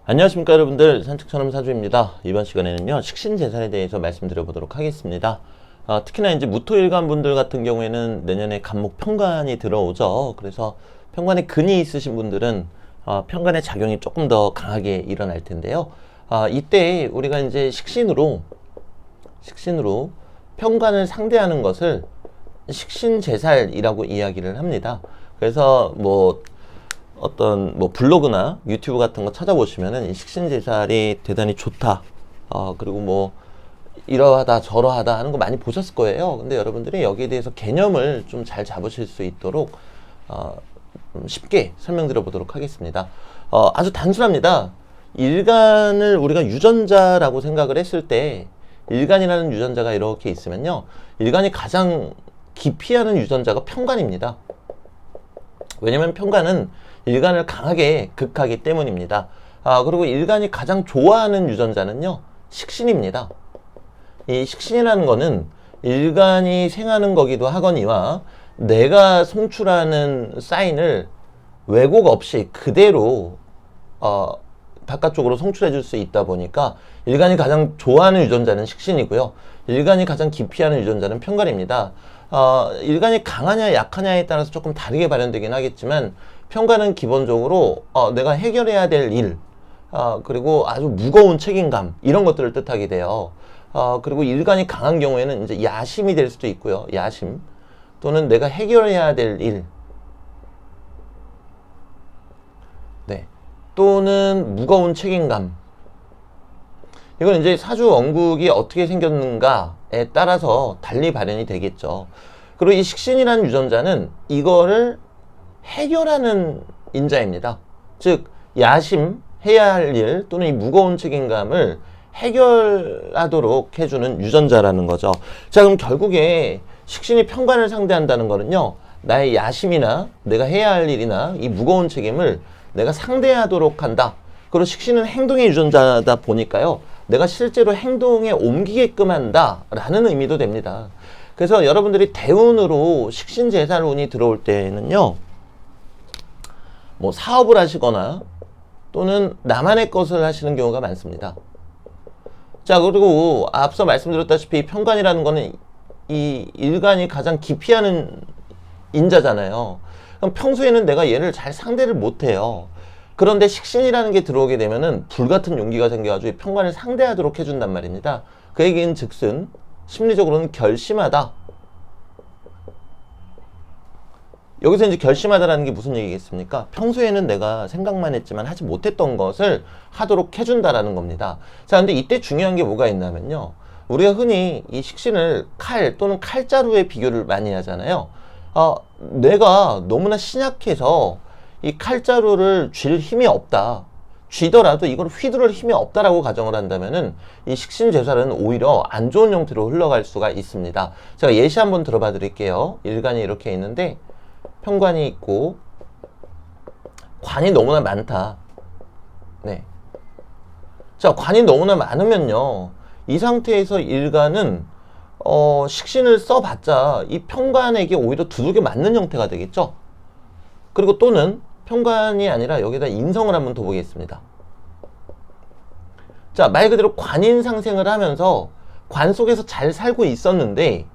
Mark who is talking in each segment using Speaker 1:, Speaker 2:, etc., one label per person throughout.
Speaker 1: 안녕하십니까 여러분들, 산책처럼 사주입니다. 이번 시간에는요 식신재산에 대해서 말씀드려 보도록 하겠습니다. 특히나 이제 무토일간 분들 같은 경우에는 내년에 간목 편관이 들어오죠. 그래서 편관에 근이 있으신 분들은 편관의 작용이 조금 더 강하게 일어날 텐데요. 이때 우리가 이제 식신으로 편관을 상대하는 것을 식신재살이라고 이야기를 합니다. 그래서 어떤 블로그나 유튜브 같은 거 찾아보시면은 이 식신재살이 대단히 좋다. 그리고 이러하다 저러하다 하는 거 많이 보셨을 거예요. 근데 여러분들이 여기에 대해서 개념을 좀 잘 잡으실 수 있도록 쉽게 설명드려 보도록 하겠습니다. 아주 단순합니다. 일간을 우리가 유전자라고 생각을 했을 때 일간이라는 유전자가 이렇게 있으면요, 일간이 가장 기피하는 유전자가 편관입니다. 왜냐면 편관은 일간을 강하게 극하기 때문입니다. 그리고 일간이 가장 좋아하는 유전자는요, 식신입니다. 이 식신이라는 거는 일간이 생하는 거기도 하거니와 내가 송출하는 사인을 왜곡 없이 그대로 바깥쪽으로 송출해 줄 수 있다 보니까 일간이 가장 좋아하는 유전자는 식신이고요, 일간이 가장 기피하는 유전자는 편관입니다. 일간이 강하냐 약하냐에 따라서 조금 다르게 발현되긴 하겠지만 편관은 기본적으로 내가 해결해야 될 일, 그리고 아주 무거운 책임감, 이런 것들을 뜻하게 돼요. 그리고 일간이 강한 경우에는 이제 야심이 될 수도 있고요. 야심 또는 내가 해결해야 될 일, 네, 또는 무거운 책임감. 이건 이제 사주 원국이 어떻게 생겼는가에 따라서 달리 발현이 되겠죠. 그리고 이 식신이라는 유전자는 이거를 해결하는 인자입니다. 즉 야심, 해야 할 일 또는 이 무거운 책임감을 해결하도록 해주는 유전자라는 거죠. 자, 그럼 결국에 식신이 편관을 상대한다는 거는요, 나의 야심이나 내가 해야 할 일이나 이 무거운 책임을 내가 상대하도록 한다. 그리고 식신은 행동의 유전자다 보니까요, 내가 실제로 행동에 옮기게끔 한다 라는 의미도 됩니다. 그래서 여러분들이 대운으로 식신재살운이 들어올 때는요, 사업을 하시거나 또는 나만의 것을 하시는 경우가 많습니다. 자, 그리고 앞서 말씀드렸다시피 편관이라는 거는 이 일간이 가장 기피하는 인자잖아요. 그럼 평소에는 내가 얘를 잘 상대를 못해요. 그런데 식신이라는 게 들어오게 되면은 불같은 용기가 생겨가지고 편관을 상대하도록 해준단 말입니다. 그 얘기는 즉슨 심리적으로는 결심하다. 여기서 이제 결심하다라는 게 무슨 얘기겠습니까? 평소에는 내가 생각만 했지만 하지 못했던 것을 하도록 해준다라는 겁니다. 자, 근데 이때 중요한 게 뭐가 있냐면요, 우리가 흔히 이 식신을 칼 또는 칼자루에 비교를 많이 하잖아요. 내가 너무나 신약해서 이 칼자루를 쥘 힘이 없다, 쥐더라도 이걸 휘두를 힘이 없다라고 가정을 한다면은 이 식신재살은 오히려 안 좋은 형태로 흘러갈 수가 있습니다. 제가 예시 한번 들어봐 드릴게요. 일간이 이렇게 있는데 편관이 있고 관이 너무나 많다. 네. 자, 관이 너무나 많으면요, 이 상태에서 일간은 식신을 써봤자 이 편관에게 오히려 두들겨 맞는 형태가 되겠죠. 그리고 또는 편관이 아니라 여기다 인성을 한번 더 보겠습니다. 자, 말 그대로 관인상생을 하면서 관 속에서 잘 살고 있었는데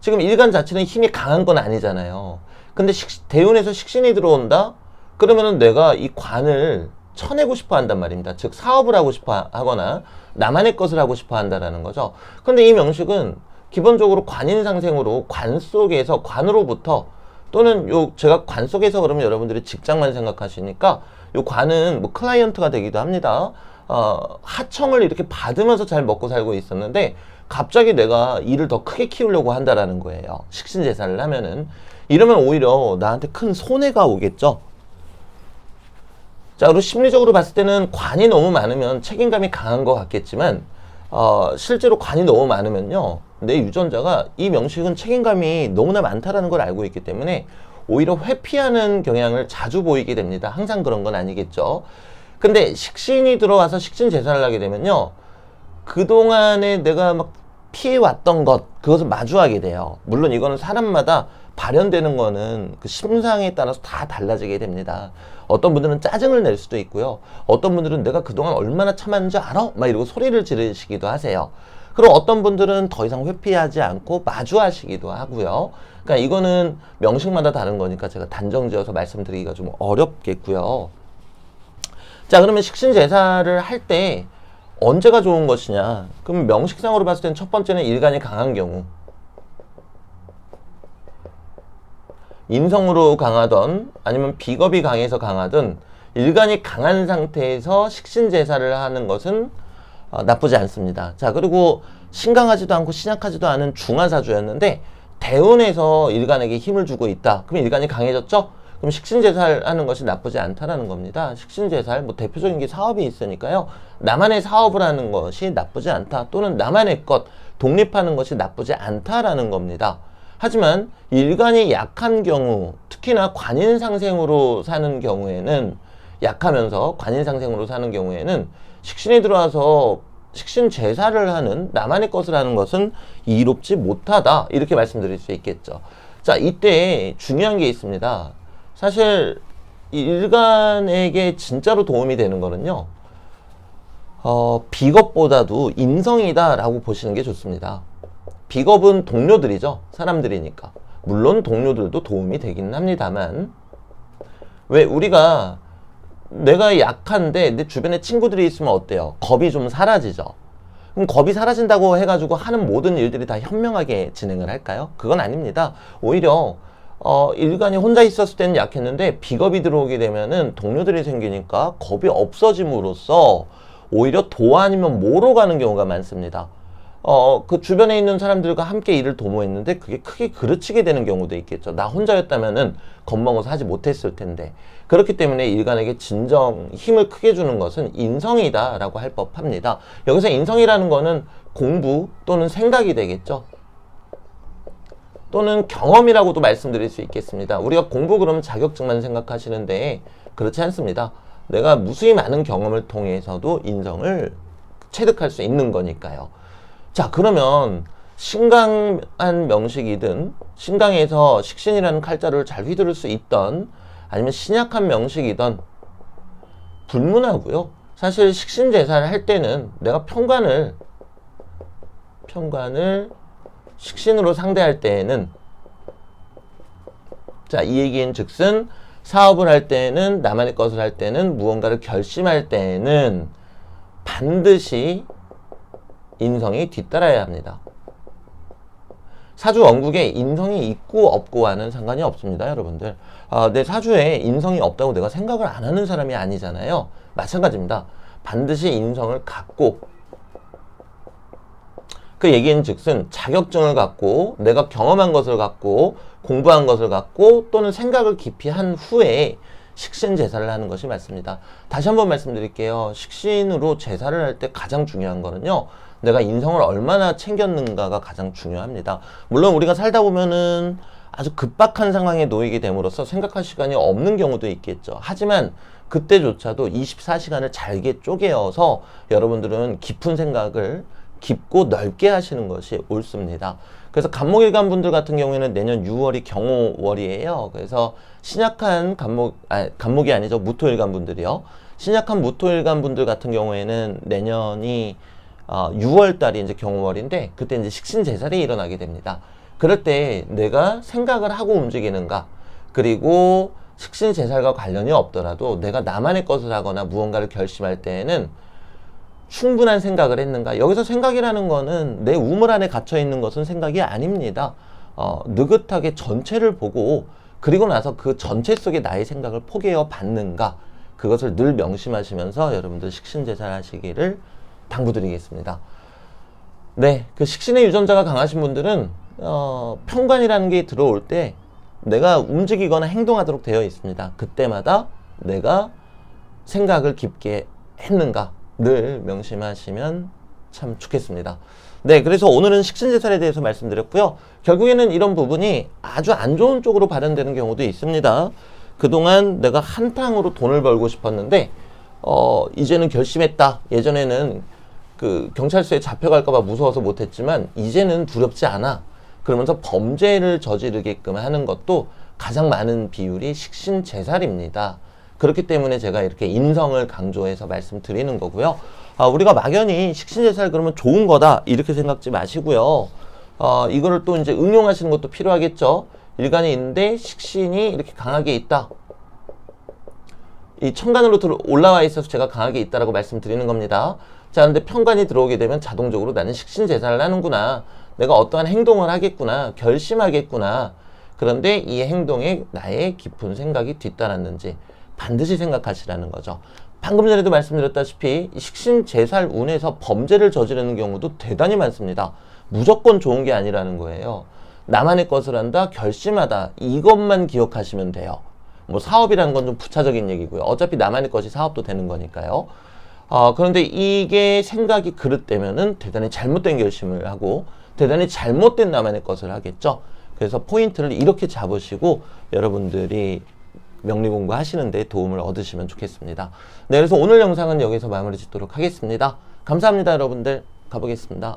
Speaker 1: 지금 일간 자체는 힘이 강한 건 아니잖아요. 근데 대운에서 식신이 들어온다? 그러면은 내가 이 관을 쳐내고 싶어 한단 말입니다. 즉 사업을 하고 싶어 하거나 나만의 것을 하고 싶어 한다라는 거죠. 근데 이 명식은 기본적으로 관인상생으로 관 속에서, 관으로부터, 또는 제가 관 속에서 그러면 여러분들이 직장만 생각하시니까 요 관은 클라이언트가 되기도 합니다. 하청을 이렇게 받으면서 잘 먹고 살고 있었는데 갑자기 내가 일을 더 크게 키우려고 한다라는 거예요. 식신재살을 하면은. 이러면 오히려 나한테 큰 손해가 오겠죠. 자, 그리고 심리적으로 봤을 때는 관이 너무 많으면 책임감이 강한 것 같겠지만 실제로 관이 너무 많으면요, 내 유전자가 이 명식은 책임감이 너무나 많다라는 걸 알고 있기 때문에 오히려 회피하는 경향을 자주 보이게 됩니다. 항상 그런 건 아니겠죠. 근데 식신이 들어와서 식신재살을 하게 되면요, 그동안에 내가 피해왔던 그것을 마주하게 돼요. 물론 이거는 사람마다 발현되는 거는 그 심상에 따라서 다 달라지게 됩니다. 어떤 분들은 짜증을 낼 수도 있고요. 어떤 분들은 내가 그동안 얼마나 참았는지 알아? 막 이러고 소리를 지르시기도 하세요. 그리고 어떤 분들은 더 이상 회피하지 않고 마주하시기도 하고요. 그러니까 이거는 명식마다 다른 거니까 제가 단정지어서 말씀드리기가 좀 어렵겠고요. 자, 그러면 식신제사를 할 때 언제가 좋은 것이냐? 그럼 명식상으로 봤을 때는 첫 번째는 일간이 강한 경우, 인성으로 강하던 아니면 비겁이 강해서 강하든 일간이 강한 상태에서 식신제사를 하는 것은 나쁘지 않습니다. 자, 그리고 신강하지도 않고 신약하지도 않은 중화사주였는데 대운에서 일간에게 힘을 주고 있다. 그럼 일간이 강해졌죠? 그럼 식신제사를 하는 것이 나쁘지 않다라는 겁니다. 식신제사, 뭐 대표적인 게 사업이 있으니까요. 나만의 사업을 하는 것이 나쁘지 않다. 또는 나만의 것, 독립하는 것이 나쁘지 않다라는 겁니다. 하지만 일간이 약한 경우, 특히나 관인상생으로 사는 경우에는, 약하면서 관인상생으로 사는 경우에는 식신이 들어와서 식신 제사를 하는, 나만의 것을 하는 것은 이롭지 못하다, 이렇게 말씀드릴 수 있겠죠. 자, 이때 중요한 게 있습니다. 사실 일간에게 진짜로 도움이 되는 거는요, 비겁보다도 인성이다 라고 보시는 게 좋습니다. 비겁은 동료들이죠. 사람들이니까. 물론 동료들도 도움이 되긴 합니다만, 왜 우리가 내가 약한데 내 주변에 친구들이 있으면 어때요? 겁이 좀 사라지죠. 그럼 겁이 사라진다고 해가지고 하는 모든 일들이 다 현명하게 진행을 할까요? 그건 아닙니다. 오히려 일간이 혼자 있었을 때는 약했는데 비겁이 들어오게 되면은 동료들이 생기니까 겁이 없어짐으로써 오히려 도 아니면 모로 가는 경우가 많습니다. 그 주변에 있는 사람들과 함께 일을 도모했는데 그게 크게 그르치게 되는 경우도 있겠죠. 나 혼자였다면은 겁먹어서 하지 못했을 텐데. 그렇기 때문에 일간에게 진정 힘을 크게 주는 것은 인성이다 라고 할 법합니다. 여기서 인성이라는 거는 공부 또는 생각이 되겠죠. 또는 경험이라고도 말씀드릴 수 있겠습니다. 우리가 공부 그러면 자격증만 생각하시는데 그렇지 않습니다. 내가 무수히 많은 경험을 통해서도 인성을 체득할 수 있는 거니까요. 자, 그러면 신강한 명식이든 신강에서 식신이라는 칼자루를 잘 휘두를 수 있던 아니면 신약한 명식이든 불문하고요. 사실 식신제사를 할 때는 내가 편관을 식신으로 상대할 때에는, 자, 이 얘기인 즉슨 사업을 할 때는, 나만의 것을 할 때는, 무언가를 결심할 때는 반드시 인성이 뒤따라야 합니다. 사주 원국에 인성이 있고 없고와는 상관이 없습니다, 여러분들. 내 사주에 인성이 없다고 내가 생각을 안 하는 사람이 아니잖아요. 마찬가지입니다. 반드시 인성을 갖고, 그 얘기는 즉슨 자격증을 갖고, 내가 경험한 것을 갖고, 공부한 것을 갖고, 또는 생각을 깊이 한 후에 식신 제사를 하는 것이 맞습니다. 다시 한번 말씀드릴게요. 식신으로 제사를 할 때 가장 중요한 거는요, 내가 인성을 얼마나 챙겼는가가 가장 중요합니다. 물론 우리가 살다 보면은 아주 급박한 상황에 놓이게 됨으로써 생각할 시간이 없는 경우도 있겠죠. 하지만 그때조차도 24시간을 잘게 쪼개어서 여러분들은 깊은 생각을 깊고 넓게 하시는 것이 옳습니다. 그래서 간목일간 분들 같은 경우에는 내년 6월이 경호월이에요. 그래서 신약한 간목이 아니죠. 무토일간 분들이요. 신약한 무토일간 분들 같은 경우에는 내년이 6월 달이 이제 경호월인데, 그때 이제 식신제살이 일어나게 됩니다. 그럴 때 내가 생각을 하고 움직이는가, 그리고 식신제살과 관련이 없더라도 내가 나만의 것을 하거나 무언가를 결심할 때에는 충분한 생각을 했는가. 여기서 생각이라는 거는 내 우물 안에 갇혀 있는 것은 생각이 아닙니다. 느긋하게 전체를 보고, 그리고 나서 그 전체 속에 나의 생각을 포개어 받는가, 그것을 늘 명심하시면서 여러분들 식신제살 하시기를 당부드리겠습니다. 네, 그 식신의 유전자가 강하신 분들은 편관이라는 게 들어올 때 내가 움직이거나 행동하도록 되어 있습니다. 그때마다 내가 생각을 깊게 했는가 늘 명심하시면 참 좋겠습니다. 네, 그래서 오늘은 식신제살에 대해서 말씀드렸고요. 결국에는 이런 부분이 아주 안 좋은 쪽으로 발현되는 경우도 있습니다. 그동안 내가 한탕으로 돈을 벌고 싶었는데 이제는 결심했다. 예전에는 그 경찰서에 잡혀갈까봐 무서워서 못했지만 이제는 두렵지 않아. 그러면서 범죄를 저지르게끔 하는 것도 가장 많은 비율이 식신제살입니다. 그렇기 때문에 제가 이렇게 인성을 강조해서 말씀드리는 거고요. 우리가 막연히 식신제살 그러면 좋은 거다 이렇게 생각지 마시고요. 이거를 또 이제 응용하시는 것도 필요하겠죠. 일간이 있는데 식신이 이렇게 강하게 있다. 이 천간으로 올라와 있어서 제가 강하게 있다라고 말씀드리는 겁니다. 자, 근데 편관이 들어오게 되면 자동적으로 나는 식신제살을 하는구나. 내가 어떠한 행동을 하겠구나. 결심하겠구나. 그런데 이 행동에 나의 깊은 생각이 뒤따랐는지 반드시 생각하시라는 거죠. 방금 전에도 말씀드렸다시피 식신제살 운에서 범죄를 저지르는 경우도 대단히 많습니다. 무조건 좋은 게 아니라는 거예요. 나만의 것을 한다, 결심하다 이것만 기억하시면 돼요. 뭐 사업이라는 건 좀 부차적인 얘기고요. 어차피 나만의 것이 사업도 되는 거니까요. 그런데 이게 생각이 그릇되면은 대단히 잘못된 결심을 하고 대단히 잘못된 나만의 것을 하겠죠. 그래서 포인트를 이렇게 잡으시고 여러분들이 명리 공부 하시는데 도움을 얻으시면 좋겠습니다. 네, 그래서 오늘 영상은 여기서 마무리 짓도록 하겠습니다. 감사합니다, 여러분들. 가보겠습니다.